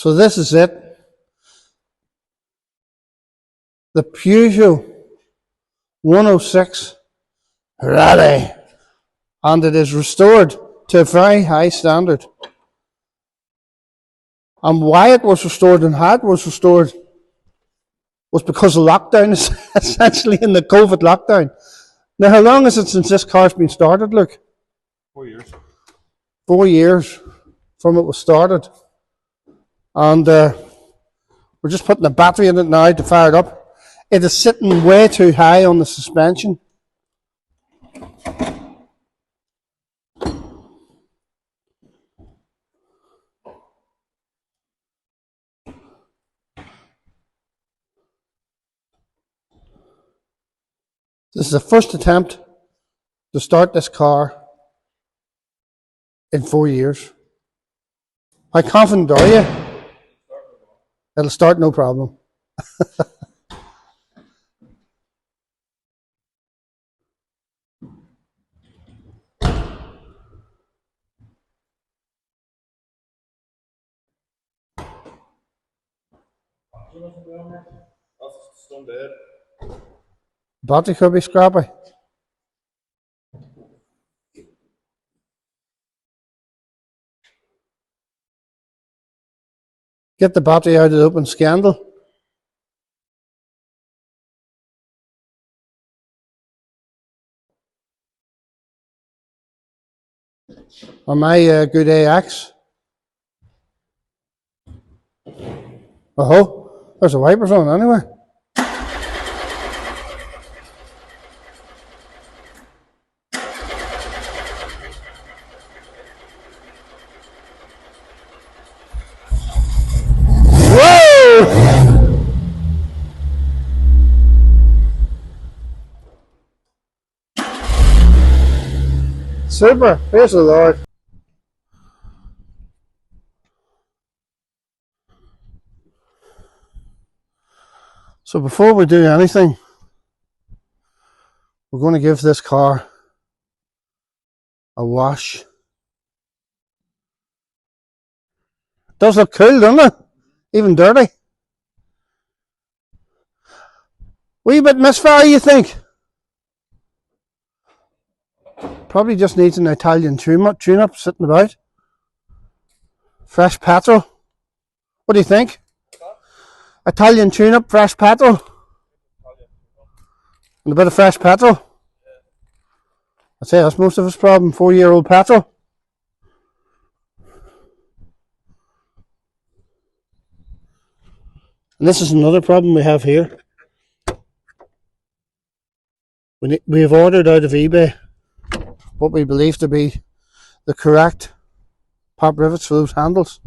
So this is it. The Peugeot 106 Rallye. And it is restored to a very high standard. And why it was restored and how it was restored was because of lockdown, essentially in the COVID lockdown. Now, how long is it since this car's been started, Luke? 4 years. 4 years from it was started. And we're just putting the battery in it now to fire it up. It is sitting way too high on the suspension. This is the first attempt to start this car in 4 years. How confident are you? It'll start no problem. That's done there. Battery could be scrappy. Get the battery out of the open scandal. On my good AX. Oh, there's the wipers on anyway. Whoa! Super, praise the Lord. So before we do anything, we're going to give this car a wash. It does look cool, doesn't it? Even dirty. Wee bit misfire, you think? Probably just needs an Italian tune-up sitting about. Fresh petrol. What do you think? Italian tune-up, fresh petrol. And a bit of fresh petrol. I'd say that's most of his problem. 4-year-old petrol. And this is another problem we have here. We have ordered out of eBay what we believe to be the correct pop rivets for those handles.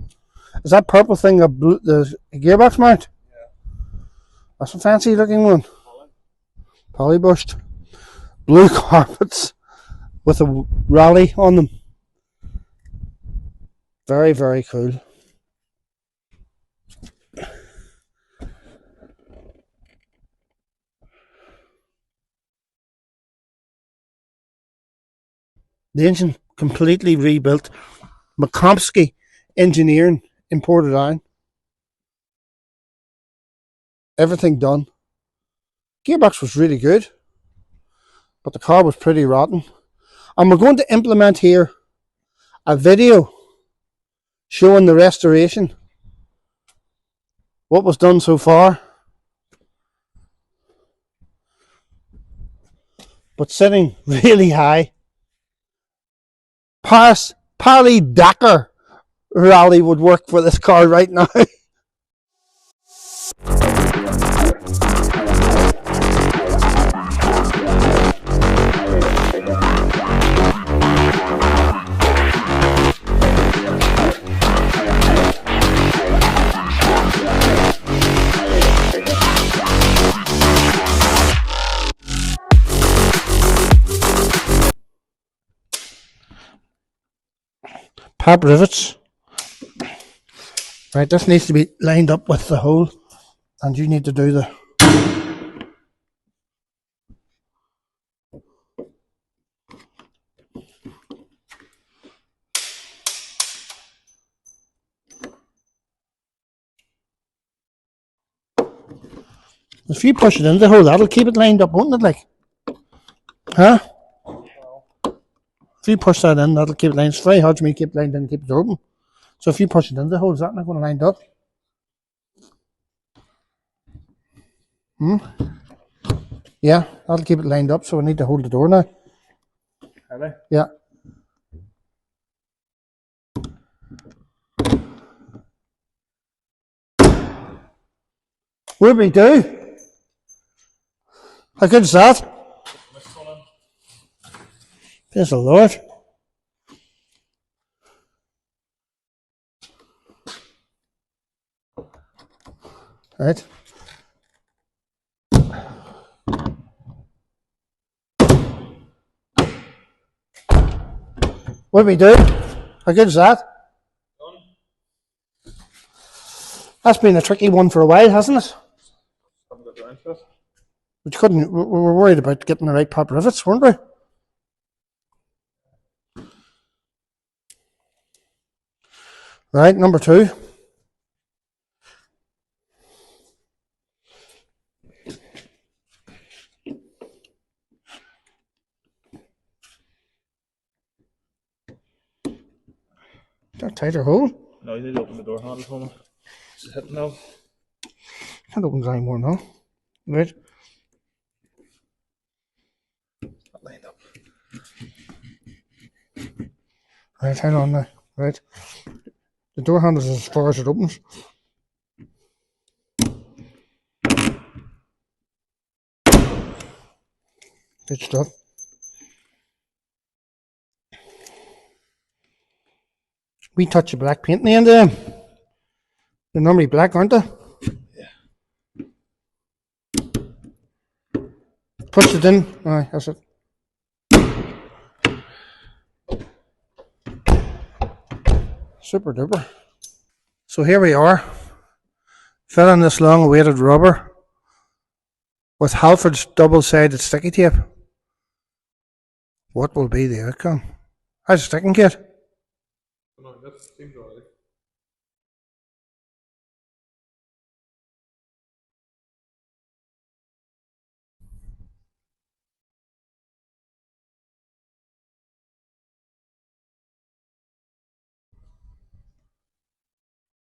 Is that purple thing the gearbox mount? Yeah. That's a fancy looking one. Polybushed. Blue carpets with a Rallye on them. Very, very cool. The engine completely rebuilt. McCompsky Engineering imported down. Everything done. Gearbox was really good, but the car was pretty rotten. And we're going to implement here a video showing the restoration, what was done so far. But sitting really high. Parley Dakar Rallye would work for this car right now. Pop rivets. Right, this needs to be lined up with the hole, and you need to do the If you push it into the hole, that'll keep it lined up, won't it? Like, huh? If you push that in, that'll keep it lined. It's very hard for me to keep it lined in and keep it open. So if you push it into the hole, is that not going to line up? Yeah, that'll keep it lined up. So we need to hold the door now. Rallye. Yeah. What we do? How good is that? Praise the Lord. Right. What we do? How good is that? That's been a tricky one for a while, hasn't it? Haven't got around to it. We couldn't. We were worried about getting the right pop rivets, weren't we? Right, number 2. Got a tighter hole. No, you need to open the door handle for me. It's hitting now. Can't open it anymore now. Right. Not lined up. Right, hang on now. Right. The door handle is as far as it opens. Good stuff. We touch of black paint in the end of them. They're normally black, aren't they? Yeah. Push it in. Aye, that's it. Super duper. So here we are, filling this long awaited rubber with Halford's double-sided sticky tape. What will be the outcome? How's the sticking, kit? No, that seems alright.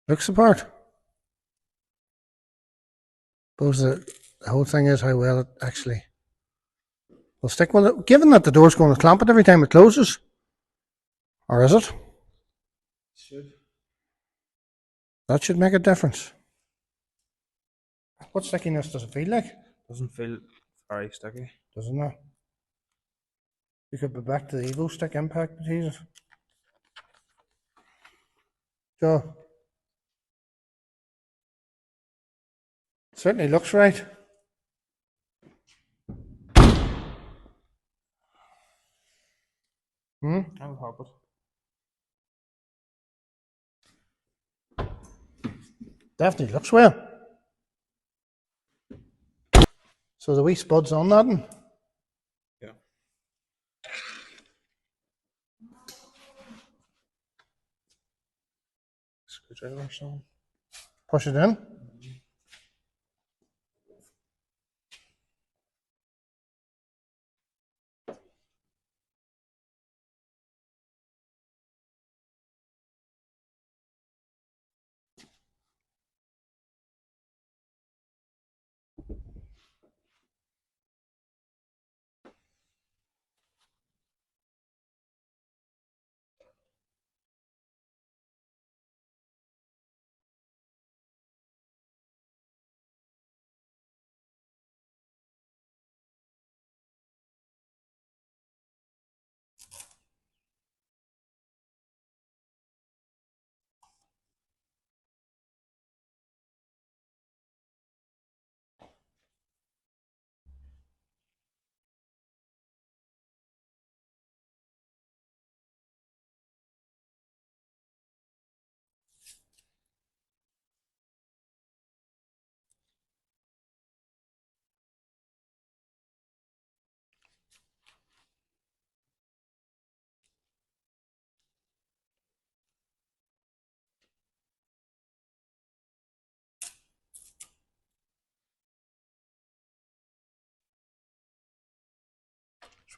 Looks the part. Suppose the whole thing is how well it actually will stick with it. Given that the door's going to clamp it every time it closes. Or is it? Should. That should make a difference. What stickiness does it feel like? Doesn't feel very sticky. Doesn't it? We could be back to the Evo stick impact adhesive. Joe. Certainly looks right. I'll help it. Definitely looks well. So the wee spud's on that one. Yeah. Screwdriver or something. Push it in.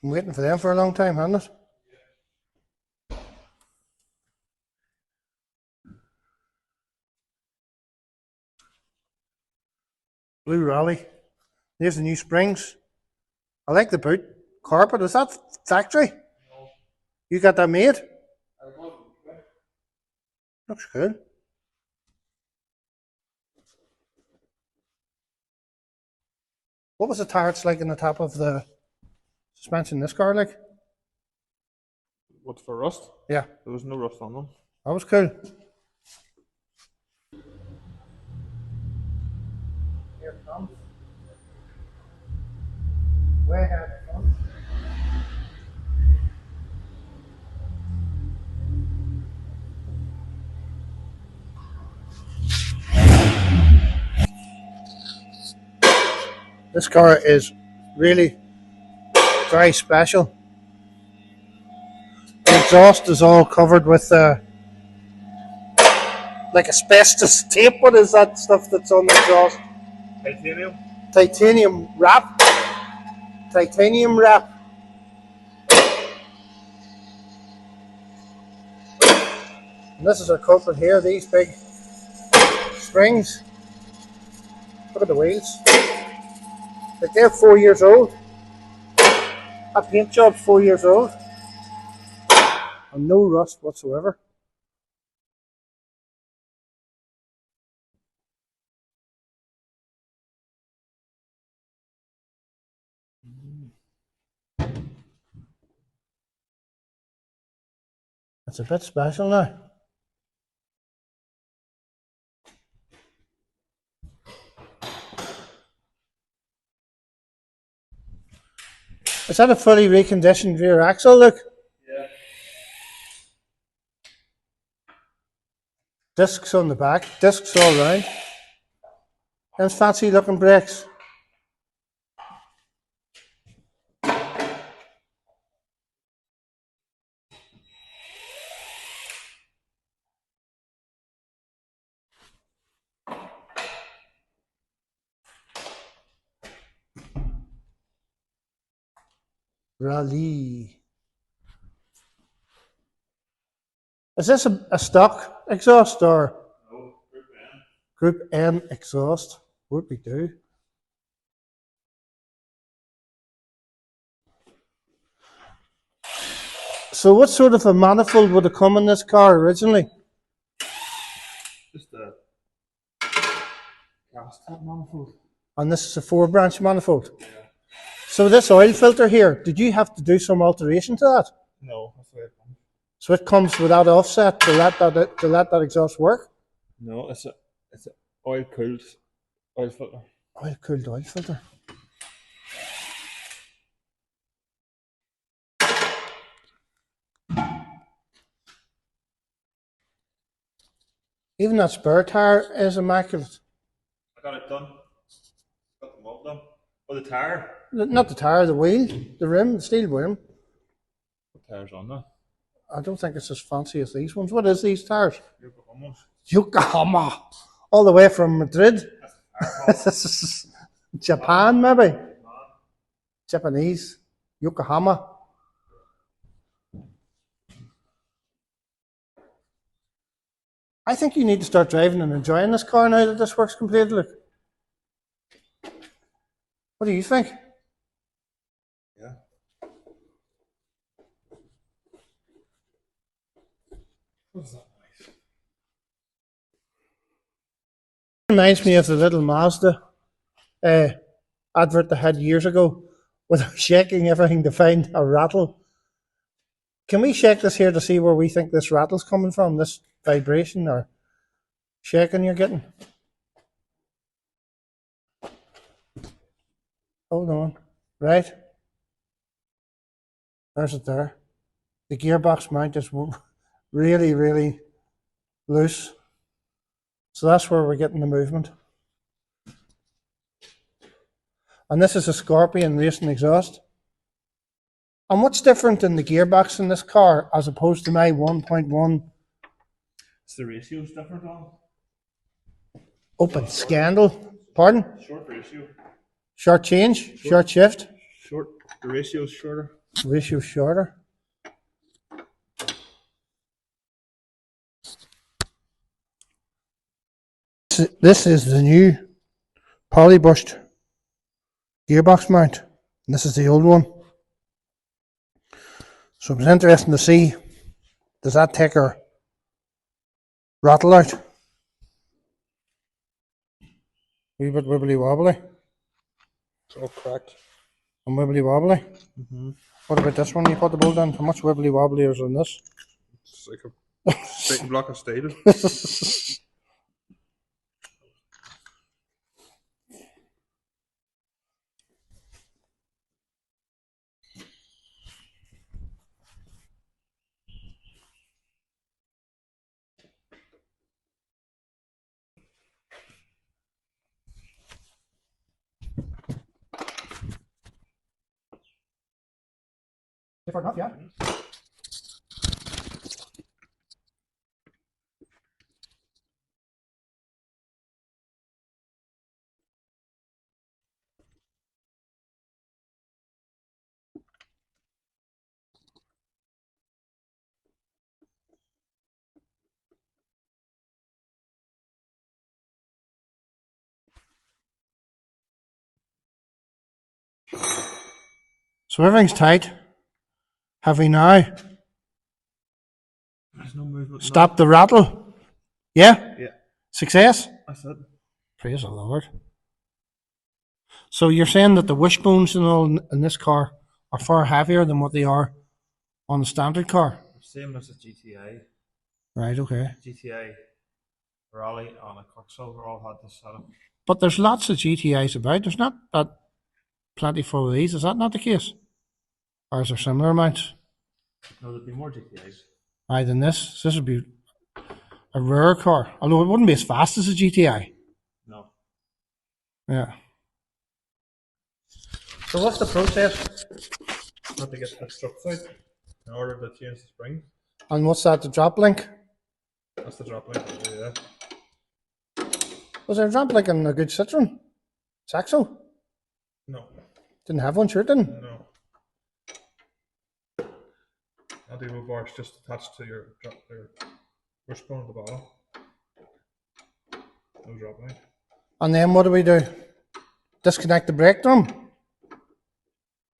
Been waiting for them for a long time, hasn't it? Blue Rallye. There's the new springs. I like the boot. Carpet, is that factory? You got that made? Looks good. What was the turrets like in the top of the suspension in this car like? What for rust? Yeah, There was no rust on them. that was cool. Here it comes. Way ahead it comes. This car is really very special. The exhaust is all covered with like asbestos tape. What is that stuff that's on the exhaust? Titanium? Titanium wrap. Titanium wrap. And this is our culprit here, these big springs. Look at the wheels. Like they're 4 years old. That paint job's 4 years old. And no rust whatsoever. It's a bit special now. Is that a fully reconditioned rear axle, look? Yeah. Discs on the back, discs all round. Those fancy looking brakes. Rallye. Is this a stock exhaust or No, Group N exhaust? What we do? So what sort of a manifold would have come in this car originally? just a gas tap manifold. And this is a 4-branch manifold. So this oil filter here, did you have to do some alteration to that? No, that's the way it comes. So it comes without offset to let that exhaust work? No, it's a oil cooled oil filter. Oil cooled oil filter. Even that spare tire is immaculate. I got it done. Got the mold done. Oh, the tire. Not the tire, the wheel, the rim, the steel rim. The tire's on there. I don't think it's as fancy as these ones. What is these tires? Almost. Yokohama. All the way from Madrid. That's Japan, maybe. Japanese. Yokohama. I think you need to start driving and enjoying this car now that this works completely. What do you think? Yeah. What's that noise? Reminds me of the little Mazda advert they had years ago with shaking everything to find a rattle. Can we shake this here to see where we think this rattle's coming from, this vibration or shaking you're getting? Hold on. Right. There's it there. The gearbox mount is really, really loose. So that's where we're getting the movement. And this is a Scorpion racing exhaust. And what's different in the gearbox in this car as opposed to my 1.1 It's the ratio's different on. open scandal? Pardon? Short ratio. Short change? Short shift? Short. The ratio's shorter. ratio shorter. This is the new polybrushed gearbox mount. And this is the old one. So it was interesting to see, does that take our rattle out? A wee bit wibbly wobbly. It's all cracked. And wibbly wobbly. What about this one you put the bolt in? How much wibbly wobbly is on this? It's like a block of steel. Different enough, yeah. So everything's tight. Have we now There's no movement. stopped the rattle? Yeah? Yeah, Success? that's it. Praise the Lord. So you're saying that the wishbones and all in this car are far heavier than what they are on the standard car? Same as the GTA. Right, okay. GTA, Rallye, and a Quicksilver all had this setup. But there's lots of GTIs about. There's not that plentiful of these. Is that not the case? Or is there similar amounts? No, there'd be more GTAs. Aye, than this. This would be a rare car. Although it wouldn't be as fast as a GTI. No. Yeah. So what's the process? Have to get the struts out in order to change the spring. And what's that, the drop link? That's the drop link. Yeah. Was there a drop link in a good Citroen? Saxo? No. Didn't have one, sure it didn't. No. Anti-roll bar is just attached to your wishbone at the bottom. No drop link. And then what do we do? Disconnect the brake drum?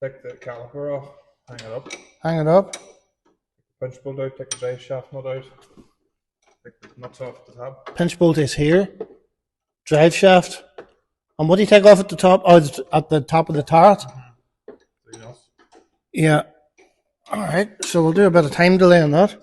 Take the caliper off, hang it up, Hang it up? pinch bolt out, take the drive shaft nut out, take the nuts off the tab. Pinch bolt is here. Drive shaft. And what do you take off at the top? Oh, it's at the top of the turret? Three nuts. Yeah. Alright, so we'll do a bit of time delay on that.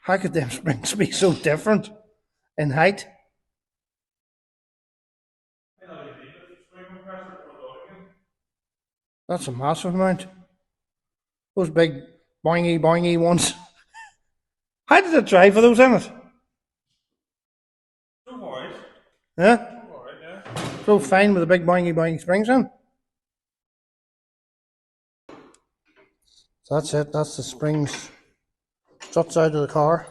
How could them springs be so different in height? That's a massive amount. Those big boingy boingy ones. How did it drive with those in it? Don't worry. Yeah? Don't worry, yeah. So fine with the big boingy boingy springs in. So that's it, that's the springs. Struts out of the car.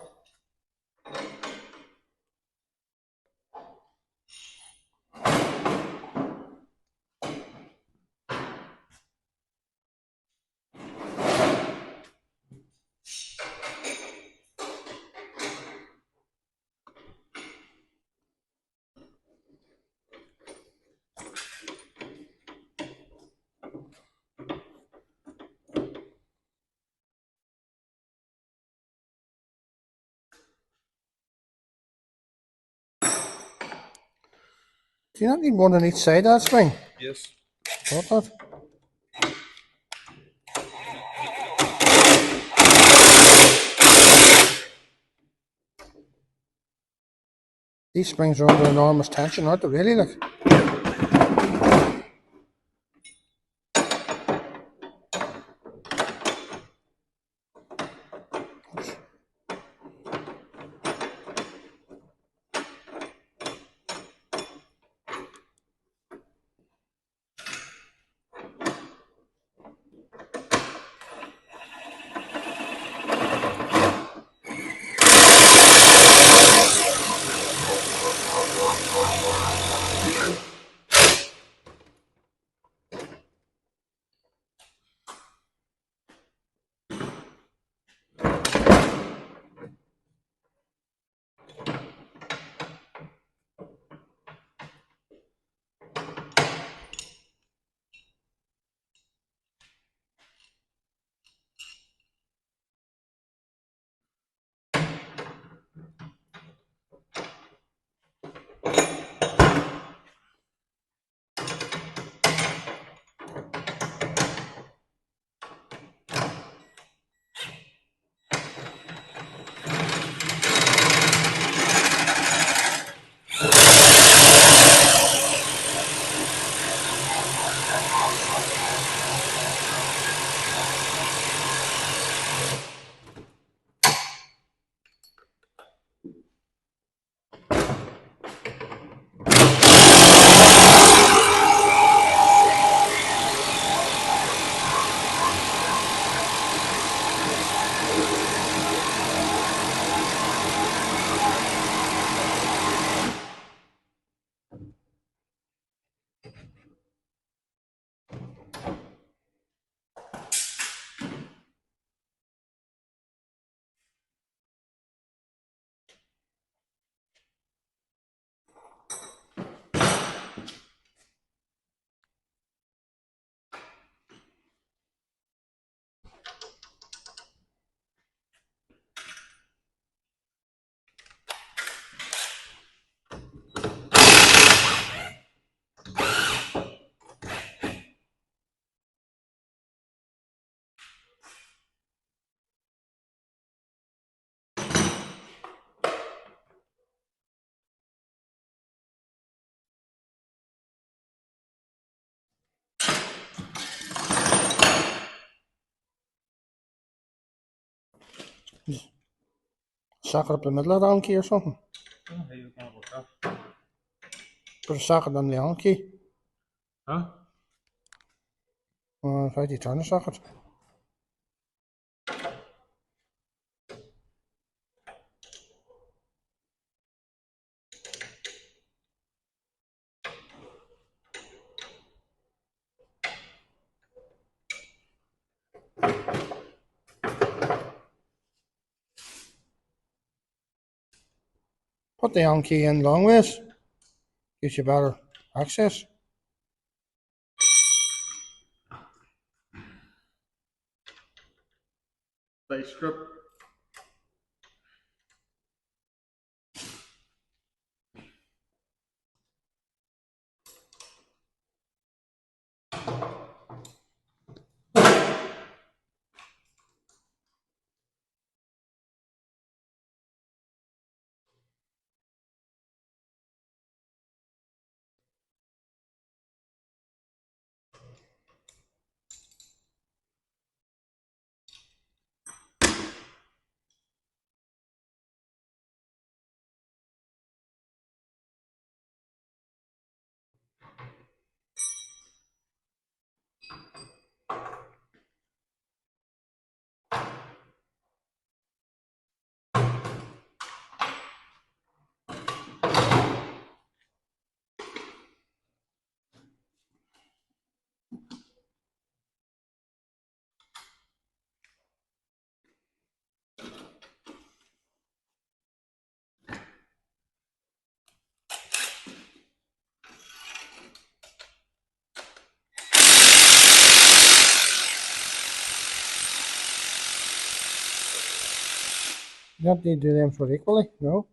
Do you not need one on each side of that spring? Yes. Thought that. These springs are under enormous tension, aren't they really? Like, Socket up the middle of the donkey or something. Oh, here you go with that. Put a socket on the donkey. Huh? How do you turn the socket? Put the on key in long ways. Gives you better access. Vice grip. You don't need to do them for equally, no?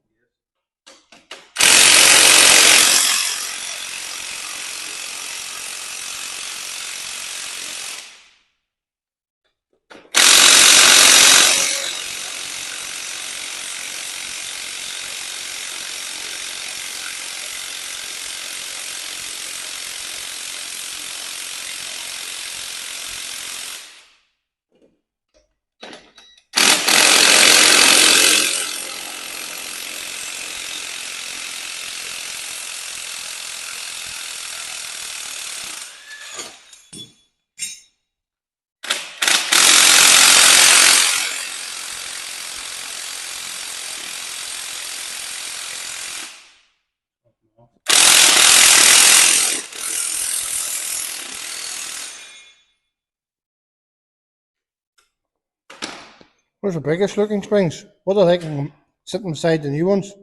Where's the biggest looking springs? What are they sitting beside the new ones?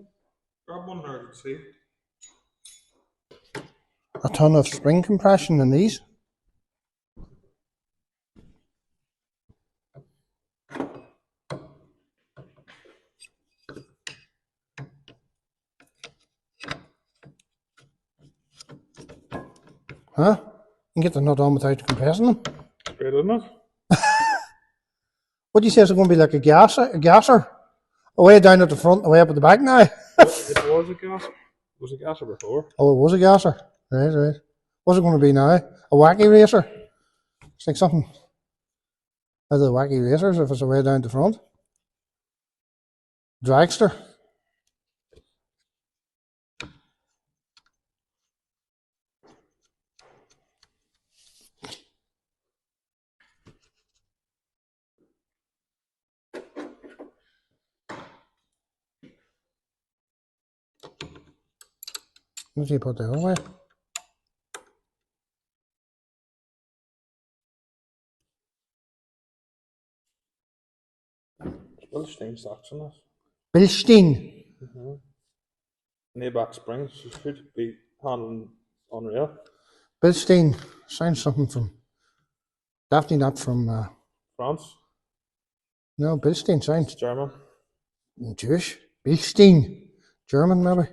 Grab one there and see. A ton of spring compression in these. Huh? You can get the nut on without compressing them. It's great, isn't it? What do you say is going to be like a gasser? Away down at the front, away up at the back now. It was a gas. It was a gasser before. Oh, it was a gasser. Right, right. What's it going to be now? A wacky racer? It's like something out of the wacky racers if it's away down the front. Dragster. What do you put that away? Bilstein stocks in it. Bilstein. Back springs. You should be handling unreal. Bilstein. Sounds something from. Definitely not from. France. No, Bilstein sounds It's German. Jewish. Bilstein. German, maybe.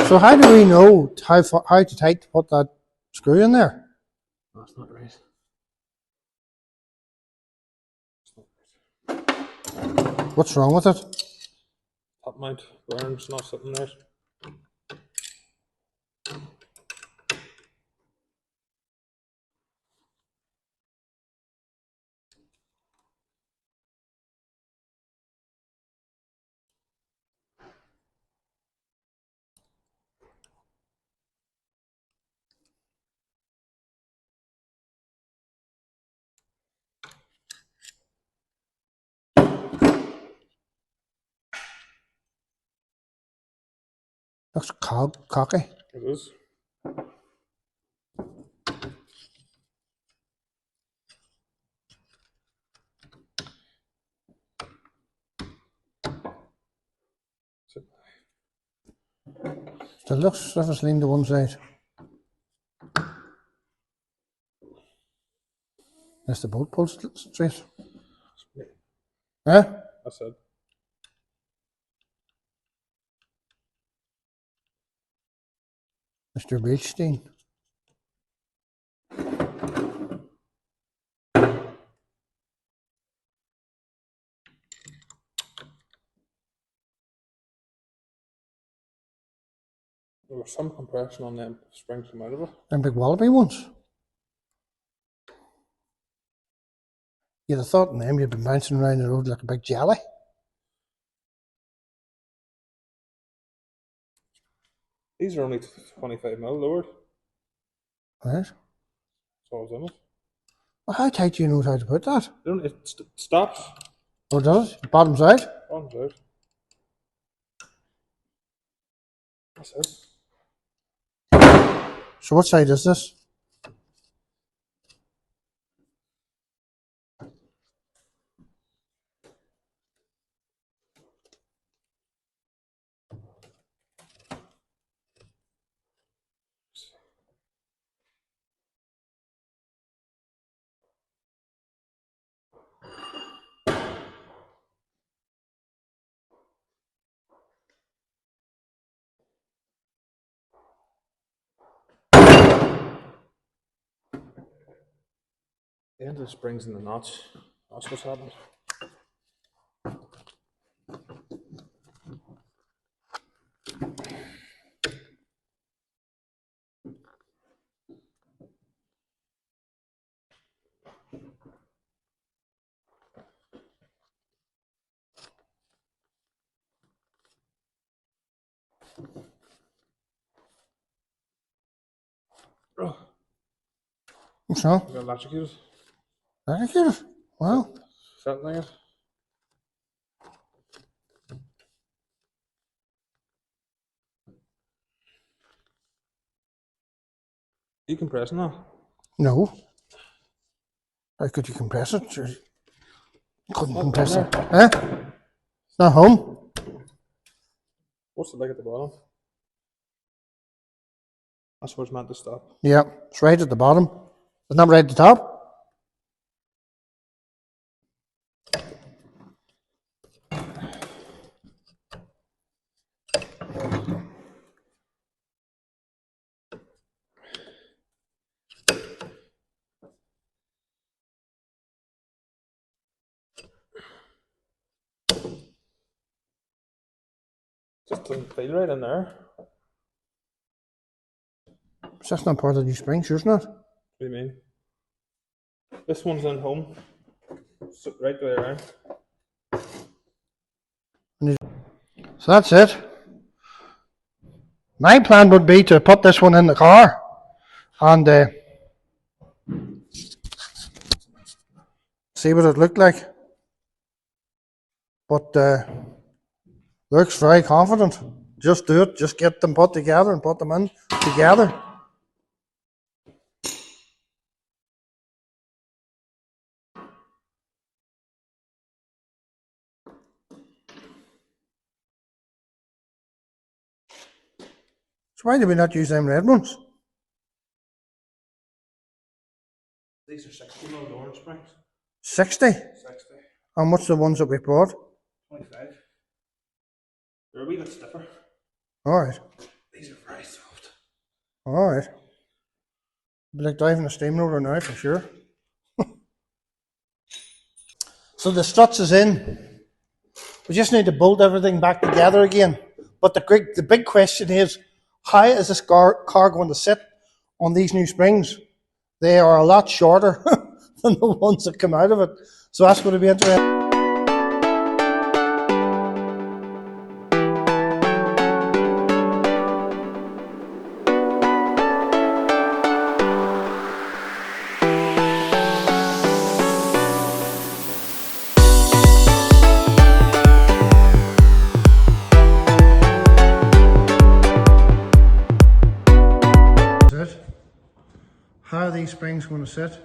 So how do we know how to tight to put that screw in there? That's not right. What's wrong with it? Top mount burns, not sitting right. Looks cocky. It is. It looks as if it's leaned to one side. That's the bolt pulled straight. Huh? That's it. Mr. Bilstein. There was some compression on them springs come out of it. Them big wallaby ones. You'd have thought in them you'd been bouncing around the road like a big jelly. These are only 25 mil lowered. Right? That's all was in it. Well, how tight do you know how to put that? It stops. Oh, does it? Bottom's out? Bottom's out. That's it. So what side is this? The end of the springs in the notch. That's what's happened. Oh, What's wrong? got electrocuted. Electrocuted? Wow. Settling it. You compressing that? No. How could you compress it? You couldn't compress it. Huh? It's not home. What's it like at the bottom? That's where it's meant to stop. Yeah, it's right at the bottom. It's not right at the top. Just doesn't feel right in there. That's not part of the new springs, isn't it? What do you mean? This one's in home. So right the way around. So that's it. My plan would be to put this one in the car and see what it looked like. But looks very confident. Just do it. Just get them put together and put them in together. So why did we not use them red ones? These are 60 mil orange springs. 60? 60. And what's the ones that we bought? 25. They're a wee bit stiffer. Alright. These are very soft. Alright. Be like driving a steamroller now for sure. So the struts is in. We just need to bolt everything back together again. But the big question is, how is this car going to sit on these new springs? They are a lot shorter than the ones that come out of it. So that's going to be interesting. How are these springs going to sit?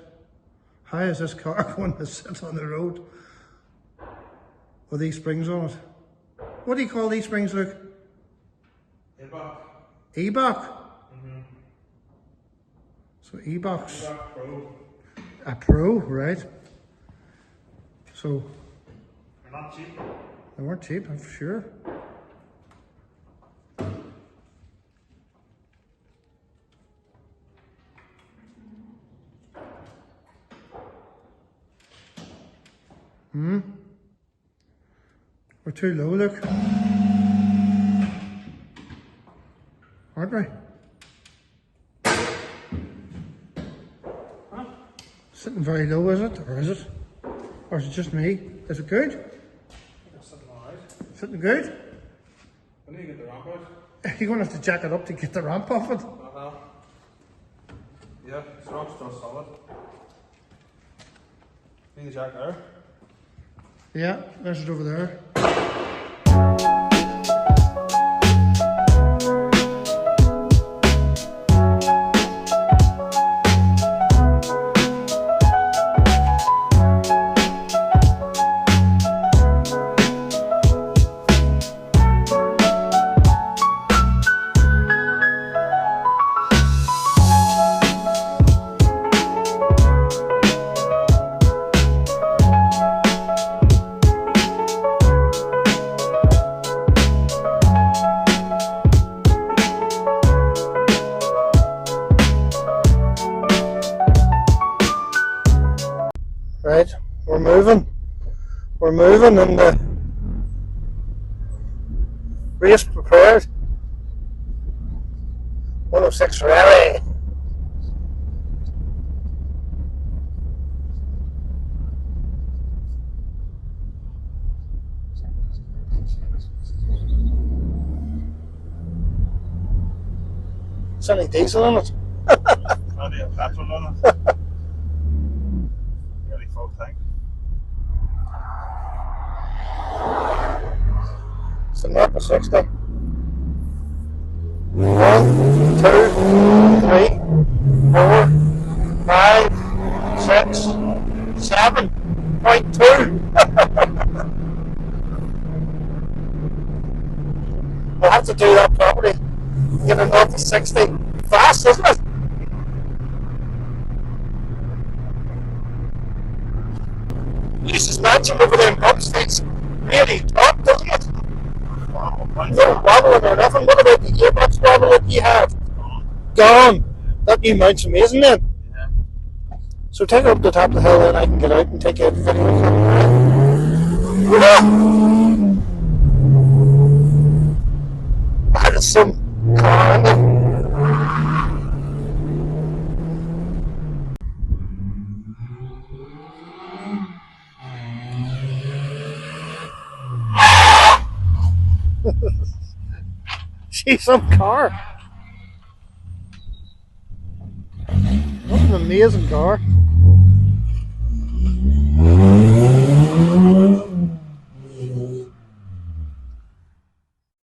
How is this car going to sit on the road with these springs on it? What do you call these springs, Luke? E-Box. E-Box? So E-Box. E-Box Pro. A Pro, right? So They're not cheap. they weren't cheap, I'm sure. We're too low, look. Aren't we? Huh? Sitting very low, is it? Or is it? Or is it just me? Is it good? That's sitting alright. Sitting good? I need to get the ramp out. You're going to have to jack it up to get the ramp off it. Yeah, it's rock still solid. Need the jack there. Yeah, there's it over there. Right, we're moving. We're moving and the race prepared. 106 Rallye. It's only diesel in it. Only a petrol on it. Nearly full tank. It's a 0 to 60. 1, 2, 3, 4, 5, 6, 7.2. We'll have to do that properly. Get a 0 to 60. Fast, isn't it? Jesus, matching over them bump sticks really top, doesn't it? No wobbling or nothing. What about the gearbox wobble that you have? Gone. That new mount's amazing then. Yeah. So take it up the top of the hill and I can get out and take a video. That's some car. She's some car. What an amazing car.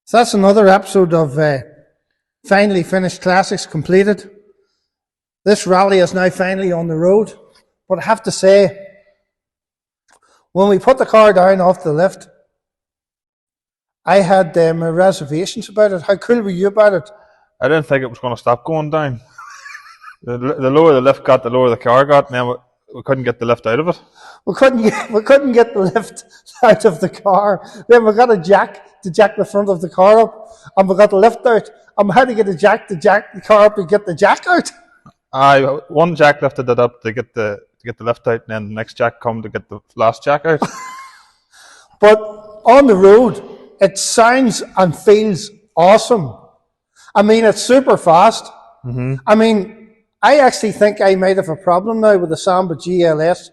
So that's another episode of Finally Finished Classics completed. This Rallye is now finally on the road. But I have to say, when we put the car down off the lift, I had my reservations about it. How cool were you about it? I didn't think it was going to stop going down. The lower the lift got, the lower the car got, and then we couldn't get the lift out of it. We couldn't get the lift out of the car. Then we got a jack to jack the front of the car up, and we got the lift out. And we had to get a jack to jack the car up and get the jack out. One jack lifted it up to get the lift out, and then the next jack come to get the last jack out. But on the road, it sounds and feels awesome. I mean, it's super fast. Mm-hmm. I mean, I actually think I might have a problem now with the Samba GLS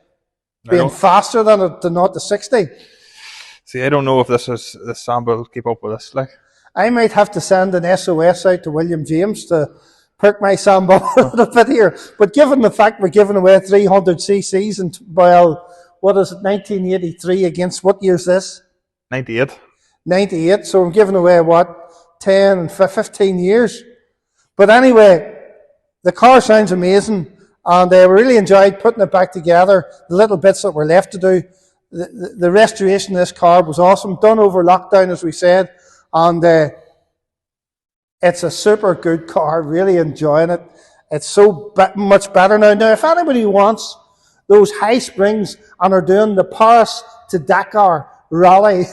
being faster than the 0 to 60. See, I don't know if this Samba will keep up with this. Like, I might have to send an SOS out to William James to perk my Samba a little bit here. But given the fact we're giving away 300 cc's and, well, what is it, 1983 against, what year's this? 98. 98, so I'm giving away, what, 10 and 15 years. But anyway, the car sounds amazing, and we really enjoyed putting it back together, the little bits that were left to do. The restoration of this car was awesome, done over lockdown, as we said, and it's a super good car, really enjoying it. It's so much better now. Now, if anybody wants those high springs and are doing the Paris to Dakar Rallye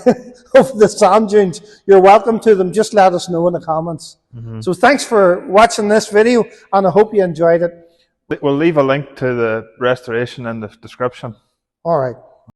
of the sand dunes, you're welcome to them. Just let us know in the comments. Mm-hmm. So thanks for watching this video, and I hope you enjoyed it. We'll leave a link to the restoration in the description. All right.